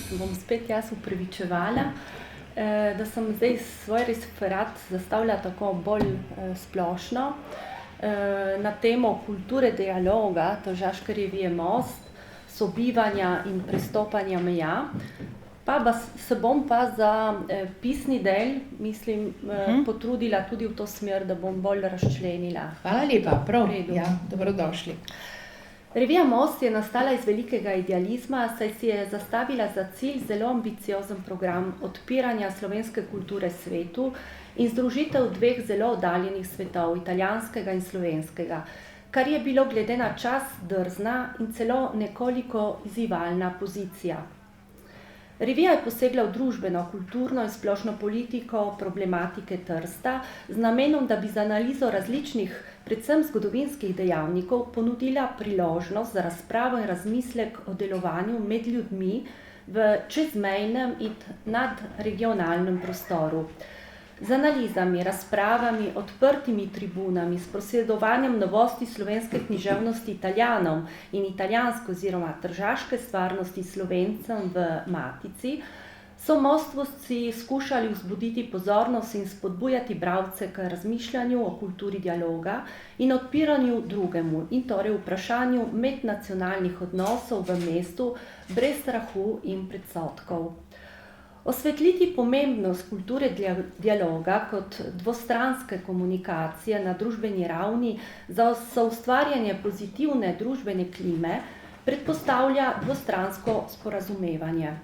se bom spet jaz upravičevala, da sem zdaj svoj referat zastavila tako bolj splošno na temo kulture dialoga Tržaške revije Most, sobivanja in prestopanja meja. Se bom pa za pisni del, mislim, potrudila tudi v to smer, da bom bolj razčlenila. Hvala lepa, prav, ja, dobrodošli. Revija Most je nastala iz velikega idealizma, saj si je zastavila za cilj zelo ambiciozen program odpiranja slovenske kulture svetu in združitev dveh zelo oddaljenih svetov, italijanskega in slovenskega, kar je bilo glede na čas drzna in celo nekoliko izzivalna pozicija. Revija je posegla v družbeno, kulturno in splošno politiko problematike Trsta z namenom, da bi z analizo različnih, predvsem zgodovinskih dejavnikov, ponudila priložnost za razpravo in razmislek o delovanju med ljudmi v čezmejnem in nadregionalnem prostoru. Z analizami, razpravami, odprtimi tribunami, s posredovanjem novosti slovenske književnosti Italijanom in italijansko oziroma tržaške stvarnosti Slovencem v Matici, so mostovci skušali vzbuditi pozornost in spodbujati bralce k razmišljanju o kulturi dialoga in odpiranju drugemu, in torej vprašanju mednacionalnih odnosov v mestu brez strahu in predsodkov. Osvetliti pomembnost kulture dialoga kot dvostranske komunikacije na družbeni ravni za soustvarjanje pozitivne družbene klime predpostavlja dvostransko sporazumevanje.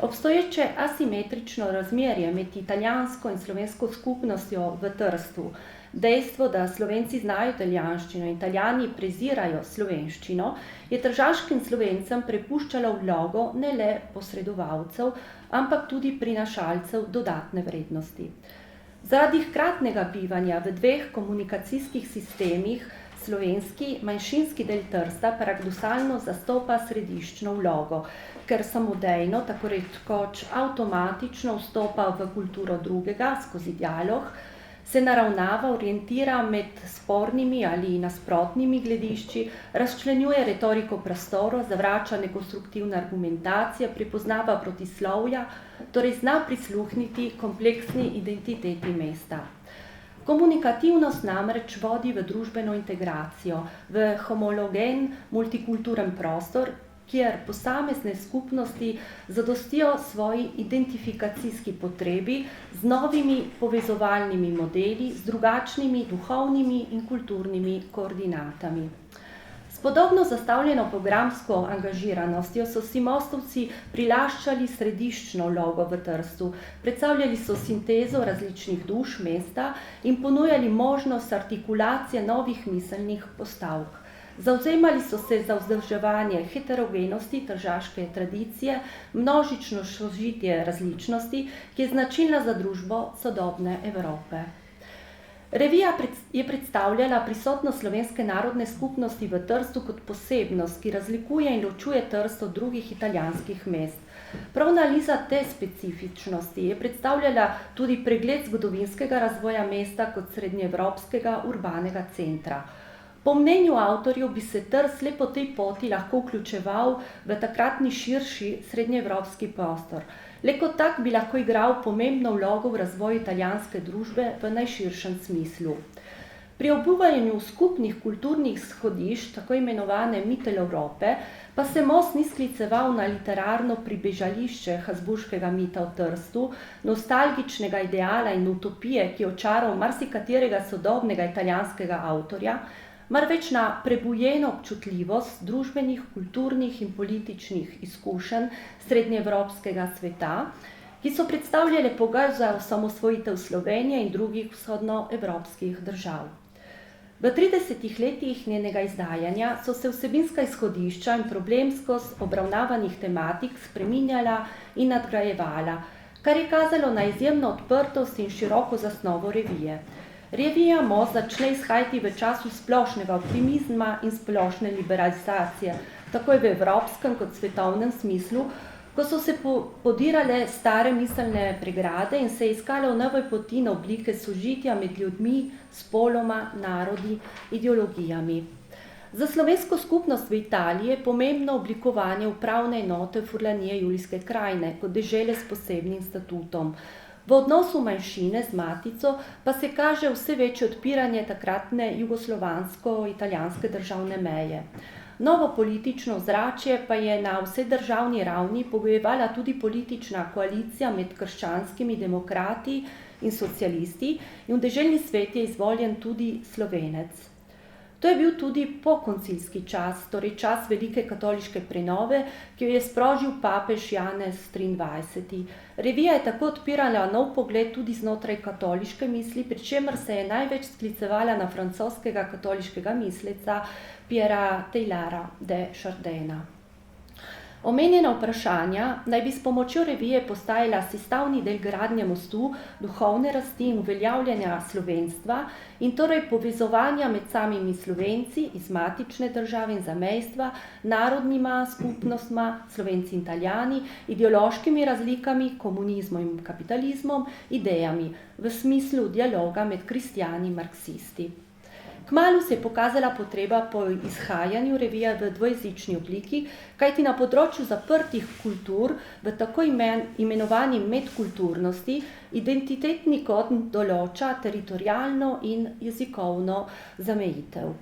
Obstoječe asimetrično razmerje med italijansko in slovensko skupnostjo v Trstu, dejstvo, da Slovenci znajo italijanščino in Italijani prezirajo slovenščino, je tržaškim Slovencem prepuščalo vlogo ne le posredovalcev, ampak tudi prinašalcev dodatne vrednosti. Zaradi hkratnega bivanja v dveh komunikacijskih sistemih slovenski manjšinski del Trsta paradoksalno zastopa središčno vlogo, ker samodejno, tako rekoč avtomatično vstopa v kulturo drugega skozi dialog, se naravnava, orientira med spornimi ali nasprotnimi gledišči, razčlenjuje retoriko prostora, zavrača nekonstruktivne argumentacije, prepoznava protislovja, torej zna prisluhniti kompleksni identiteti mesta. Komunikativnost namreč vodi v družbeno integracijo, v homologen multikulturen prostor, kjer posamezne skupnosti zadostijo svoji identifikacijski potrebi z novimi povezovalnimi modeli, z drugačnimi duhovnimi in kulturnimi koordinatami. S podobno zastavljeno programsko angažiranostjo so si mostovci prilaščali središčno vlogo v Trstu, predstavljali so sintezo različnih duš mesta in ponujali možnost artikulacije novih miselnih postavk. Zavzemali so se za vzdrževanje heterogenosti tržaške tradicije, množično sožitje različnosti, ki je značilna za družbo sodobne Evrope. Revija je predstavljala prisotnost slovenske narodne skupnosti v Trstu kot posebnost, ki razlikuje in ločuje Trst od drugih italijanskih mest. Prav analiza te specifičnosti je predstavljala tudi pregled zgodovinskega razvoja mesta kot srednjeevropskega urbanega centra. Po mnenju avtorjev bi se Trst le po tej poti lahko vključeval v takratni širši srednjeevropski prostor. Le kot tak bi lahko igral pomembno vlogo v razvoju italijanske družbe v najširšem smislu. Pri obujanju skupnih kulturnih shodišč, tako imenovane Mitteleurope, pa se Most ni skliceval na literarno pribežališče habsburškega mita v Trstu, nostalgičnega ideala in utopije, ki je očaral marsikaterega sodobnega italijanskega avtorja, marveč na prebujeno občutljivost družbenih, kulturnih in političnih izkušenj srednjeevropskega sveta, ki so predstavljale pogoj za osamosvojitev Slovenije in drugih vzhodnoevropskih držav. V 30 letih njenega izdajanja so se vsebinska izhodišča in problemskost obravnavanih tematik spreminjala in nadgrajevala, kar je kazalo na izjemno odprtost in široko zasnovo revije. Revija Most začne izhajati v času splošnega optimizma in splošne liberalizacije, tako v evropskem kot svetovnem smislu, ko so se podirale stare miselne pregrade in se iskale v nove poti na oblike sožitja med ljudmi, spoloma, narodi, ideologijami. Za slovensko skupnost v Italiji je pomembno oblikovanje upravne enote Furlanije Julijske krajine kot dežele s posebnim statutom. V odnosu manjšine z matico pa se kaže vse večje odpiranje takratne jugoslovansko-italijanske državne meje. Novo politično ozračje pa je na vsedržavni ravni pogojevala tudi politična koalicija med krščanskimi demokrati in socialisti in v deželni svet je izvoljen tudi Slovenec. To je bil tudi pokoncilski čas, torej čas velike katoliške prenove, ki jo je sprožil papež Janez XXIII. Revija je tako odpirala nov pogled tudi znotraj katoliške misli, pri čemer se je največ sklicevala na francoskega katoliškega misleca Pierra Teilhara de Chardina. Omenjena vprašanja naj bi s pomočjo revije postajala sestavni del gradnje mostu, duhovne rasti in uveljavljanja slovenstva in torej povezovanja med samimi Slovenci iz matične države in zamejstva, narodnima skupnostma, Slovenci in Italijani, ideološkimi razlikami, komunizmom in kapitalizmom, idejami v smislu dialoga med kristjani in marksisti. Kmalu se je pokazala potreba po izhajanju revije v dvojezični obliki, kajti na področju zaprtih kultur v tako imenovani medkulturnosti identitetni kod določa teritorialno in jezikovno zamejitev.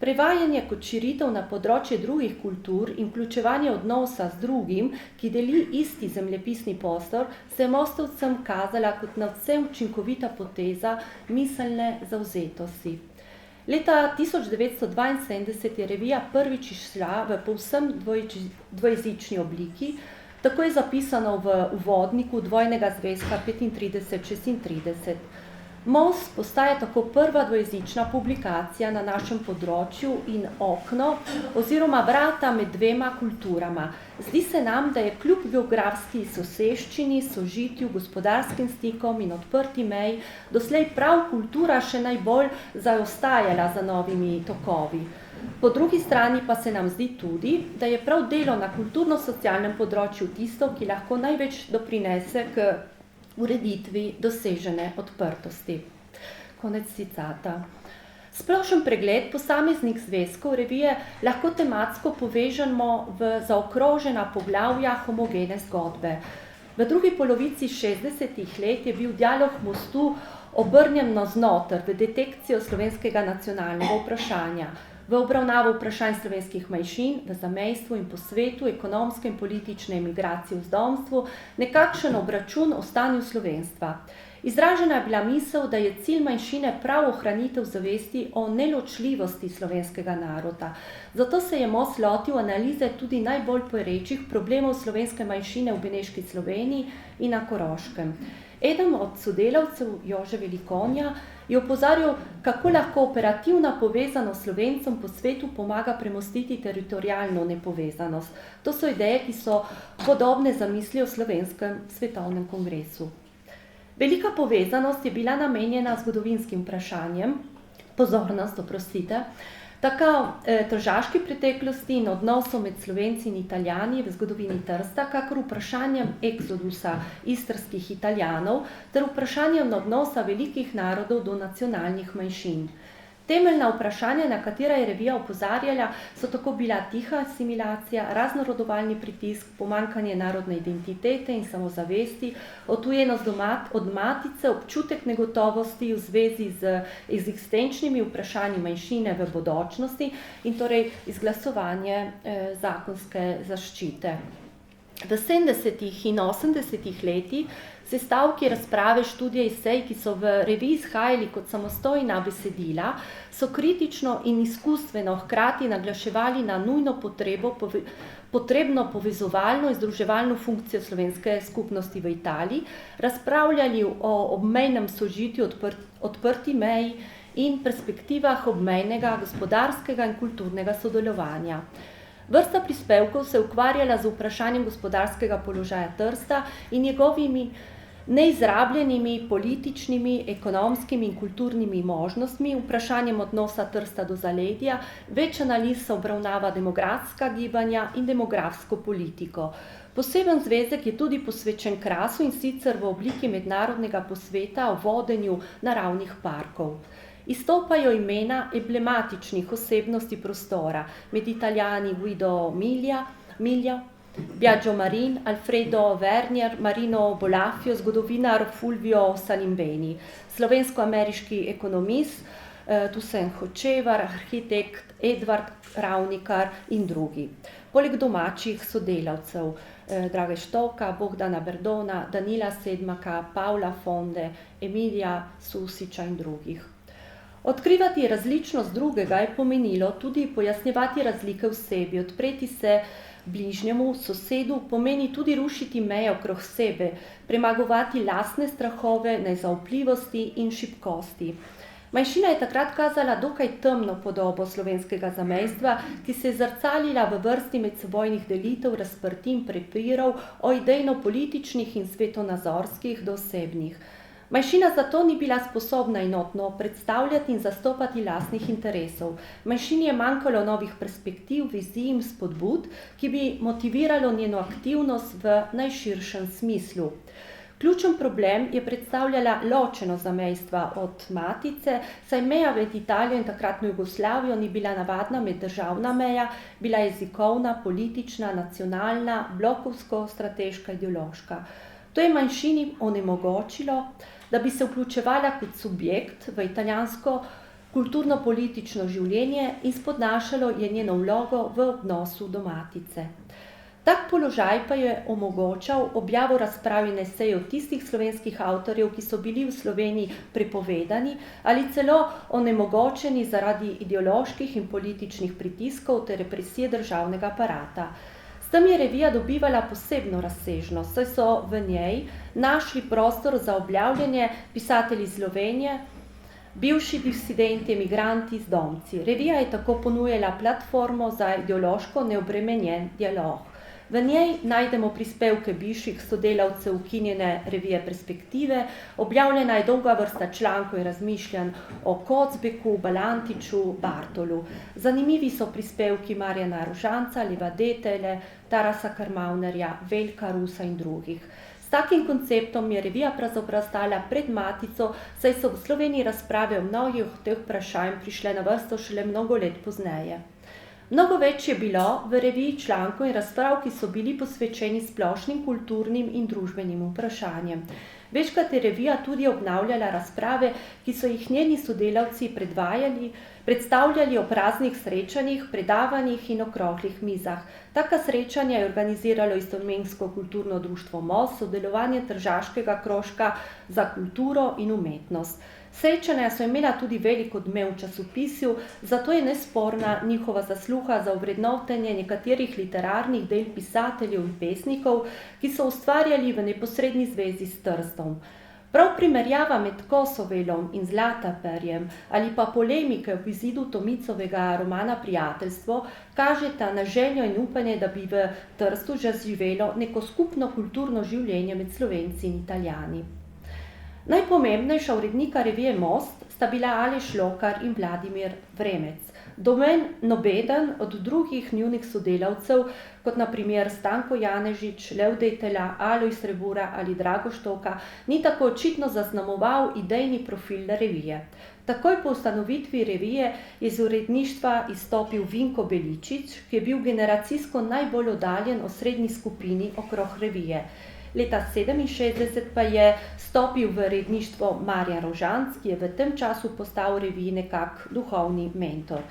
Prevajanje kot širitev na področje drugih kultur in vključevanje odnosa z drugim, ki deli isti zemljepisni prostor, se je mostovcem kazala kot nadvse učinkovita poteza miselne zavzetosti. Leta 1972 je revija prvič izšla v povsem dvojezični obliki, tako je zapisano v uvodniku dvojnega zvezka 35-36. Most postaja tako prva dvojezična publikacija na našem področju in okno oziroma vrata med dvema kulturama. Zdi se nam, da je kljub geografski soseščini, sožitju, gospodarskim stikom in odprti mej doslej prav kultura še najbolj zaostajala za novimi tokovi. Po drugi strani pa se nam zdi tudi, da je prav delo na kulturno-socialnem področju tisto, ki lahko največ doprinese k ureditvi dosežene odprtosti. Konec citata. Splošen pregled posameznih zvezkov revije lahko tematsko povežemo v zaokrožena poglavja homogene zgodbe. V drugi polovici 60-ih let je bil dialog mostu obrnjen navznoter v detekcijo slovenskega nacionalnega vprašanja, v obravnavo vprašanj slovenskih manjšin, v zamejstvu in po svetu, ekonomske in politične emigracije v zdomstvu, nekakšen obračun o stanju slovenstva. Izražena je bila misel, da je cilj manjšine prav ohranitev zavesti o neločljivosti slovenskega naroda. Zato se je most lotil analize tudi najbolj perečih problemov slovenske manjšine v Beneški Sloveniji in na Koroškem. Eden od sodelavcev, Jože Velikonja, je opozarjal, kako lahko operativna povezanost Slovencem po svetu pomaga premostiti teritorialno nepovezanost. To so ideje, ki so podobne zamisli o slovenskem svetovnem kongresu. Velika povezanost je bila namenjena zgodovinskim vprašanjem, tako tržaški preteklosti in odnosov med Slovenci in Italijani v zgodovini Trsta, kakor vprašanjem eksodusa istrskih Italijanov ter vprašanjem odnosa velikih narodov do nacionalnih manjšin. Temeljna vprašanja, na katera je revija opozarjala, so tako bila tiha asimilacija, raznorodovalni pritisk, pomanjkanje narodne identitete in samozavesti, odtujenost od matice, občutek negotovosti v zvezi z eksistenčnimi vprašanji manjšine v bodočnosti in torej izglasovanje zakonske zaščite. V 70. in 80. letih sestavki razprave, študije, esej, ki so v reviji izhajali kot samostojna besedila, so kritično in izkustveno hkrati naglaševali na nujno potrebno povezovalno in združevalno funkcijo slovenske skupnosti v Italiji, razpravljali o obmejnem sožitju odprti meji in perspektivah obmejnega gospodarskega in kulturnega sodelovanja. Vrsta prispevkov se je ukvarjala z vprašanjem gospodarskega položaja Trsta in njegovimi neizrabljenimi političnimi, ekonomskimi in kulturnimi možnostmi, vprašanjem odnosa Trsta do zaledja, več analiz se obravnava demografska gibanja in demografsko politiko. Poseben zvezek je tudi posvečen Krasu in sicer v obliki mednarodnega posveta o vodenju naravnih parkov. Izstopajo imena emblematičnih osebnosti prostora, med Italijani Guido Milja, Biagio Marin, Alfredo Vernier, Marino Bolafio, zgodovinar Fulvio Salimbeni, slovensko-ameriški ekonomist Toussaint Hočevar, arhitekt Edvard Ravnikar in drugi. Poleg domačih sodelavcev Drage Štoka, Bogdana Berdona, Danila Sedmaka, Paula Fonde, Emilija Susiča in drugih. Odkrivati različnost drugega je pomenilo tudi pojasnjevati razlike v sebi, odpreti se bližnjemu, sosedu, pomeni tudi rušiti meje okrog sebe, premagovati lastne strahove, nezaupljivosti in šibkosti. Manjšina je takrat kazala dokaj temno podobo slovenskega zamejstva, ki se je zrcalila v vrsti medsebojnih delitev, razprtin prepirov o idejno-političnih in svetonazorskih do osebnih. Manjšina zato ni bila sposobna enotno predstavljati in zastopati lastnih interesov. Manjšini je manjkalo novih perspektiv, vizij in spodbud, ki bi motiviralo njeno aktivnost v najširšem smislu. Ključen problem je predstavljala ločeno zamejstva od matice, saj meja med Italijo in takratno Jugoslavijo ni bila navadna meddržavna meja, bila jezikovna, politična, nacionalna, blokovsko, strateška, ideološka. To je manjšini onemogočilo, da bi se vključevala kot subjekt v italijansko kulturno-politično življenje in spodnašalo je njeno vlogo v odnosu do matice. Tak položaj pa je omogočal objavo razprav in esejev tistih slovenskih avtorjev, ki so bili v Sloveniji prepovedani ali celo onemogočeni zaradi ideoloških in političnih pritiskov ter represije državnega aparata. S tem je revija dobivala posebno razsežnost, saj so v njej našli prostor za objavljanje pisatelji iz Slovenije, bivši disidenti, emigranti, zdomci. Revija je tako ponujala platformo za ideološko neobremenjen dialog. V njej najdemo prispevke bivših sodelavcev ukinjene revije Perspektive, objavljena je dolga vrsta člankov in razmišljanj o Kocbeku, Balantiču, Bartolu. Zanimivi so prispevki Marjana Rožanca, Leva Detele, Tarasa Karmaunerja, Veljka Rusa in drugih. S takim konceptom je revija pravzaprav stala pred matico, saj so v Sloveniji razprave o mnogih teh vprašanj prišle na vrsto šele mnogo let pozneje. Mnogo več je bilo v reviji člankov in razprav, ki so bili posvečeni splošnim kulturnim in družbenim vprašanjem. Večkrat je revija tudi obnavljala razprave, ki so jih njeni sodelavci predstavljali o praznih srečanjih, predavanjih in okroglih mizah. Taka srečanja je organiziralo istoimensko kulturno društvo Most, sodelovanje Tržaškega krožka za kulturo in umetnost. Srečanja so imela tudi velik odmev v časopisju, zato je nesporna njihova zasluga za ovrednotenje nekaterih literarnih del pisateljev in pesnikov, ki so ustvarjali v neposredni zvezi s Trstom. Prav primerjava med Kosovelom in Zlataperjem ali pa polemike v izidu Tomicovega romana Prijateljstvo kažeta na željo in upanje, da bi v Trstu že živelo neko skupno kulturno življenje med Slovenci in Italijani. Najpomembnejša urednika revije Most sta bila Aleš Lokar in Vladimir Vremec. Domen nobeden od drugih njunih sodelavcev, kot na primer Stanko Janežič, Lev Detela, Alojz Rebura ali Drago Štoka, ni tako očitno zaznamoval idejni profil revije. Takoj po ustanovitvi revije je z uredništva izstopil Vinko Beličič, ki je bil generacijsko najbolj oddaljen osrednji skupini okrog revije. Leta 1967 pa je stopil v uredništvo Marjan Rožanc, ki je v tem času postal reviji nekak duhovni mentor.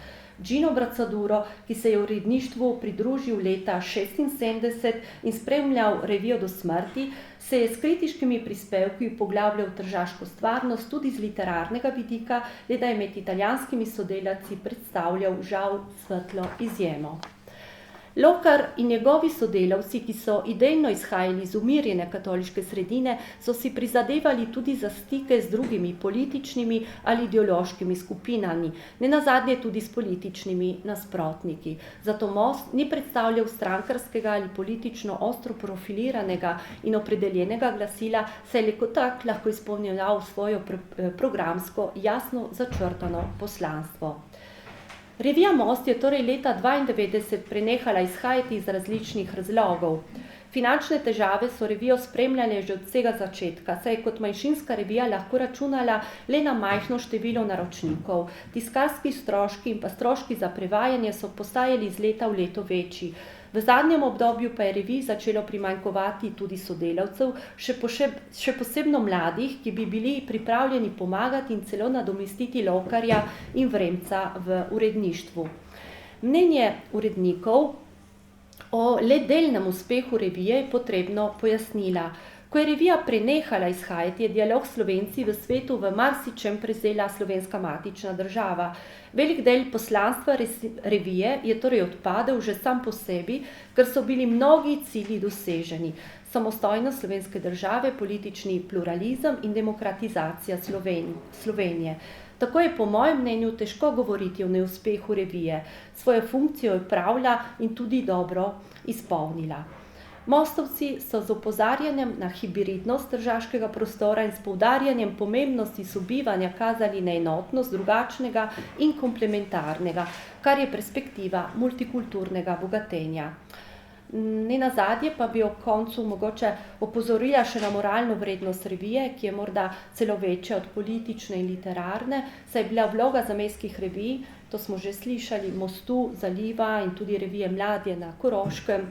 Gino Bracaduro, ki se je v uredništvu pridružil leta 1976 in spremljal revijo do smrti, se je s kritiškimi prispevki poglabljal v tržaško stvarnost tudi z literarnega vidika, le da je med italijanskimi sodelavci predstavljal žal svetlo izjemo. Lokar in njegovi sodelavci, ki so idejno izhajali iz umirjene katoliške sredine, so si prizadevali tudi za stike z drugimi političnimi ali ideološkimi skupinami, nenazadnje tudi s političnimi nasprotniki. Zato Most ni predstavljal strankarskega ali politično ostro profiliranega in opredeljenega glasila, saj je kot tak lahko izpolnjeval svojo programsko jasno začrtano poslanstvo. Revija Most je torej leta 1992 prenehala izhajati iz različnih razlogov. Finančne težave so revijo spremljale že od vsega začetka, saj je kot manjšinska revija lahko računala le na majhno število naročnikov. Tiskarski stroški in pa stroški za prevajanje so postajali iz leta v leto večji. V zadnjem obdobju pa je reviji začelo primanjkovati tudi sodelavcev, še posebno mladih, ki bi bili pripravljeni pomagati in celo nadomestiti Lokarja in Vremca v uredništvu. Mnenje urednikov o le delnem uspehu revije je potrebno pojasnila. Ko je revija prenehala izhajati, je dialog s Slovenci v svetu v marsičem prevzela Slovenska matična država. Velik del poslanstva revije je torej odpadel že sam po sebi, ker so bili mnogi cilji doseženi. Samostojnost slovenske države, politični pluralizem in demokratizacija Slovenije. Tako je po mojem mnenju težko govoriti o neuspehu revije. Svojo funkcijo je opravila in tudi dobro izpolnila. Mostovci so z opozarjanjem na hibridnost tržaškega prostora in s poudarjanjem pomembnosti sobivanja kazali na enotnost drugačnega in komplementarnega, kar je perspektiva multikulturnega bogatenja. Nenazadnje pa bi ob koncu mogoče opozorila še na moralno vrednost revije, ki je morda celo večja od politične in literarne, saj je bila vloga zamejskih revij, to smo že slišali, Mostu, Zaliva in tudi revije Mladje na Koroškem,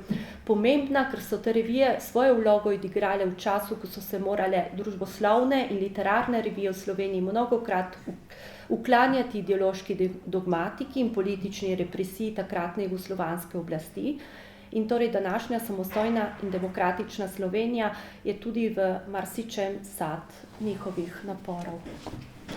pomembna, ker so te revije svojo vlogo odigrale v času, ko so se morale družboslovne in literarne revije v Sloveniji mnogokrat uklanjati ideološki dogmatiki in politični represiji takratne jugoslovanske oblasti. In torej današnja samostojna in demokratična Slovenija je tudi v marsičem sad njihovih naporov.